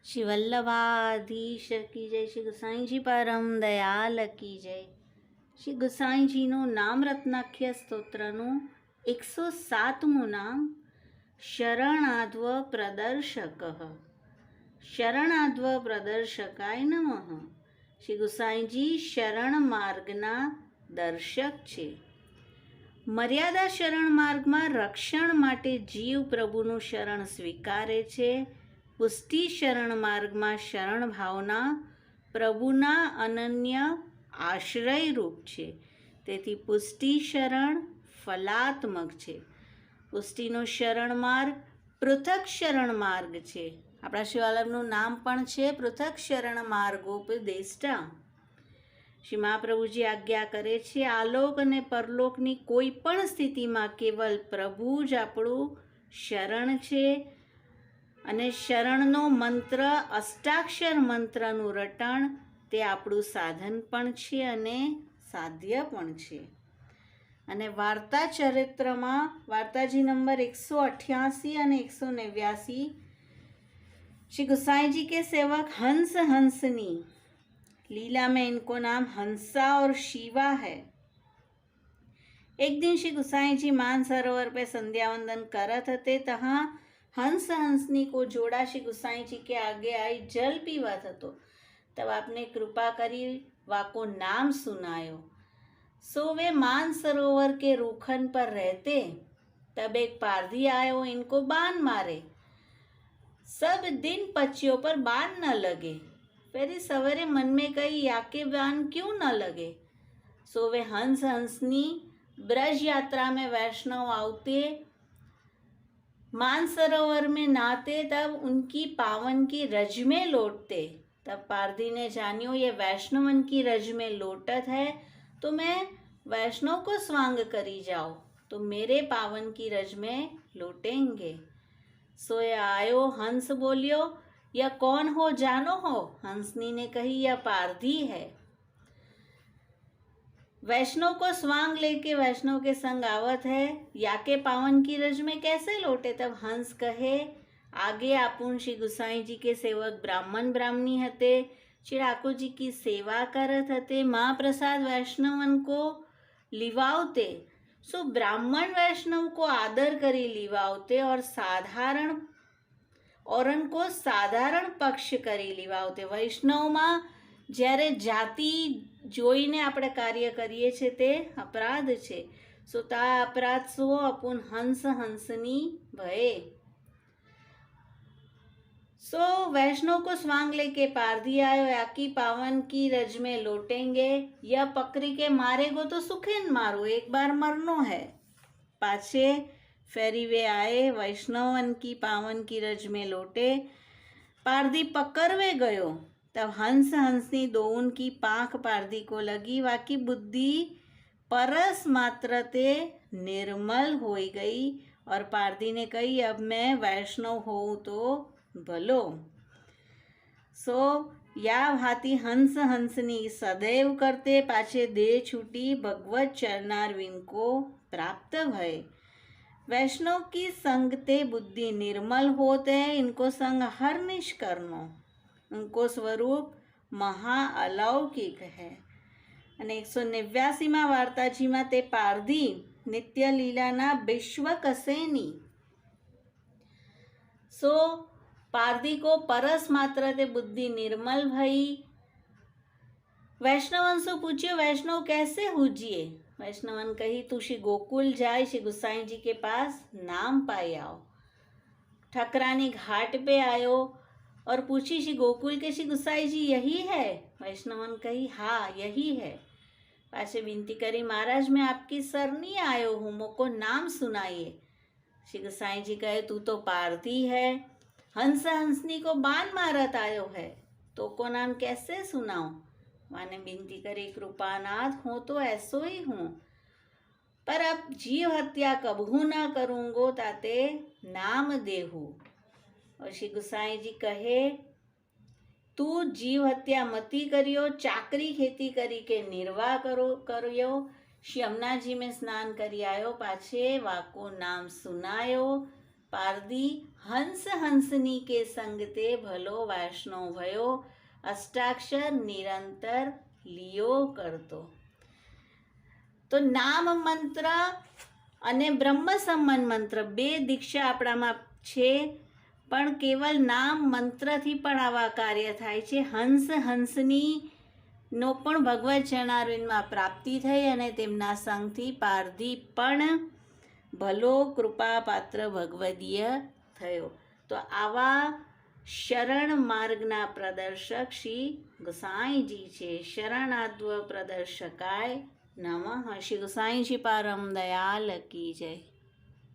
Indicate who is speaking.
Speaker 1: श्री वल्लभाधीश की जय। श्री गुसाई जी परम दयाल की जय। श्री गुसाई जीનું નામ રત્નાખ્ય સ્તોત્રનું 107મું નામ શરણાદ્વ પ્રદર્શક. શરણાદ્વ પ્રદર્શકાય નમઃ. શ્રી ગુસાઈજી શરણ માર્ગના દર્શક છે. મર્યાદા શરણ માર્ગમાં રક્ષણ માટે જીવ પ્રભુનું શરણ સ્વીકારે છે. પુષ્ટિ શરણ માર્ગમાં શરણ ભાવના પ્રભુના અનન્ય આશ્રયરૂપ છે. તેથી પુષ્ટિ શરણ ફલાત્મક છે. પુષ્ટિનો શરણ માર્ગ પૃથક શરણ માર્ગ છે. આપણા શિવાલયનું નામ પણ છે પૃથક શરણ માર્ગોપદેષ્ટા. શ્રી મહાપ્રભુજી આજ્ઞા કરે છે, આલોક અને પરલોકની કોઈ પણ સ્થિતિમાં કેવલ પ્રભુ જ આપણું શરણ છે. અને શરણનો મંત્ર અષ્ટાક્ષર મંત્રનું રટણ તે આપણું સાધન પણ છે અને સાધ્ય પણ છે. અને વાર્તા ચરિત્રમાં વાર્તાજી નંબર 188 અને 189 श्री गुसाई जी के सेवक हंस हंसनी लीला में इनको नाम हंसा और शिवा है. एक दिन श्री गुसाई जी मानसरोवर पे संध्या वंदन करत थे. तहाँ हंस हंसनी को जोड़ा श्री गुसाई जी के आगे आई जल पीवत હતો. तब आपने कृपा करी वाको नाम सुनायो. सो वे मानसरोवर के रूखन पर रहते. तब एक पारधी आयो, इनको बाण मारे. सब दिन पक्षियों पर बाण न लगे. फिर सवेरे मन में कही, याके बाण क्यों न लगे. सो वे हंस हंसनी ब्रज यात्रा में वैष्णव आवते, मानसरोवर में नहाते, तब उनकी पावन की रज में लौटते. तब पारधी ने जानियो ये वैष्णवन की रज में लोटत है, तो मैं वैष्णव को स्वांग करी जाओ तो मेरे पावन की रज में लौटेंगे. सोए आयो हंस बोलियो, यह कौन हो जानो हो. हंसनी ने कही, यह पारधी है. वैष्णव को स्वांग लेके वैष्णव के संग आवत है, याके पावन की रज में कैसे लौटे. तब हंस कहे, आगे आपुन श्री गुसाई जी के सेवक ब्राह्मण ब्राह्मणी हते. श्री ठाकुर जी की सेवा करत हते. महाप्रसाद वैष्णवन को लिवावते. सो ब्राह्मण वैष्णव को आदर करी लिवावते और को साधारण पक्ष करी लिवावते. वैष्णवમાં જ્યારે જાતિ જોઈને આપણે કાર્ય કરીએ છીએ તે અપરાધ છે. સો તા અપરાધ સો અપુન હંસ હંસની ભયે. सो वैष्णव को स्वांग लेके पारधी आयो, याकी पावन की रज में लौटेंगे. यह पकड़ी के मारेगो तो सुखेन मारो, एक बार मरनो है. पाछे फेरी वे आए, वैष्णवन की पावन की रज में लौटे. पारधी पकड़वे गयो. तब हंस हंसनी दोउन की पाख पारधी को लगी. वाकी बुद्धि परस मात्र ते निर्मल हो गई और पारधी ने कही, अब मैं वैष्णव होऊं तो भलो. सो या भांति हंस हंसनी सदैव करते. पाछे देह छूटी भगवत चरणारविंद को प्राप्त भय. वैष्णव की संगते बुद्धि निर्मल होते. इनको संग हर निष्कर्णो. उनको स्वरूप महा अलौकिक है. અને 189માં વાર્તાજીમાં તે પારધી નિત્ય લીલાના વિશ્વ કસેની. सो पारधी को परस मात्र ते बुद्धि निर्मल भई. वैष्णवन से पूछियो, वैष्णव कैसे हुजिए. वैष्णवन कही, तू श्री गोकुल जाए, श्री गुसाई जी के पास नाम पाई आओ. ठकरानी घाट पे आयो और पूछी, श्री गोकुल के श्री गुसाई जी यही है. वैष्णवन कही, हाँ यही है. पाछे विनती करी, महाराज मैं आपकी सरनी आयो हूँ, मोको नाम सुनाइए. श्री गुसाई जी कहे, तू तो पारधी है, हंस हंसनी को बाण मारत आयो है, तो को नाम कैसे सुनाऊं. माने विनती करी, कृपानाथ हूँ तो ऐसो ही हूँ, पर अब जीव हत्या कबहू न करूंगो, ताते नाम देहू. और श्री गुसाई जी कहे, तू जीव हत्या मती करियो, चाकरी खेती करी के निर्वाह करियो. श्री यमुना जी में स्नान करी आयो. पाछे वाको नाम सुनायो. પારધી હંસ હંસની કે સંગતે ભલો વૈષ્ણવ ભયો અષ્ટાક્ષર નિરંતર લિયો કરતો. તો નામ મંત્ર અને બ્રહ્મ સંબંધ મંત્ર બે દીક્ષા આપણામાં છે, પણ કેવલ નામ મંત્રથી પણ આવા કાર્ય થાય છે. હંસ હંસની નો પણ ભગવત ચરણારવિંદમાં પ્રાપ્તિ થઈ અને તેમના સંગથી પારધી પણ ભલો કૃપાપાત્ર ભગવદીય થયો. તો આવા શરણ માર્ગના પ્રદર્શક શ્રી ગુસાઈજી છે. શરણાદ્વ પ્રદર્શકાય નમઃ. શ્રી ગુસાઈજી પારમ દયાલ કી જય.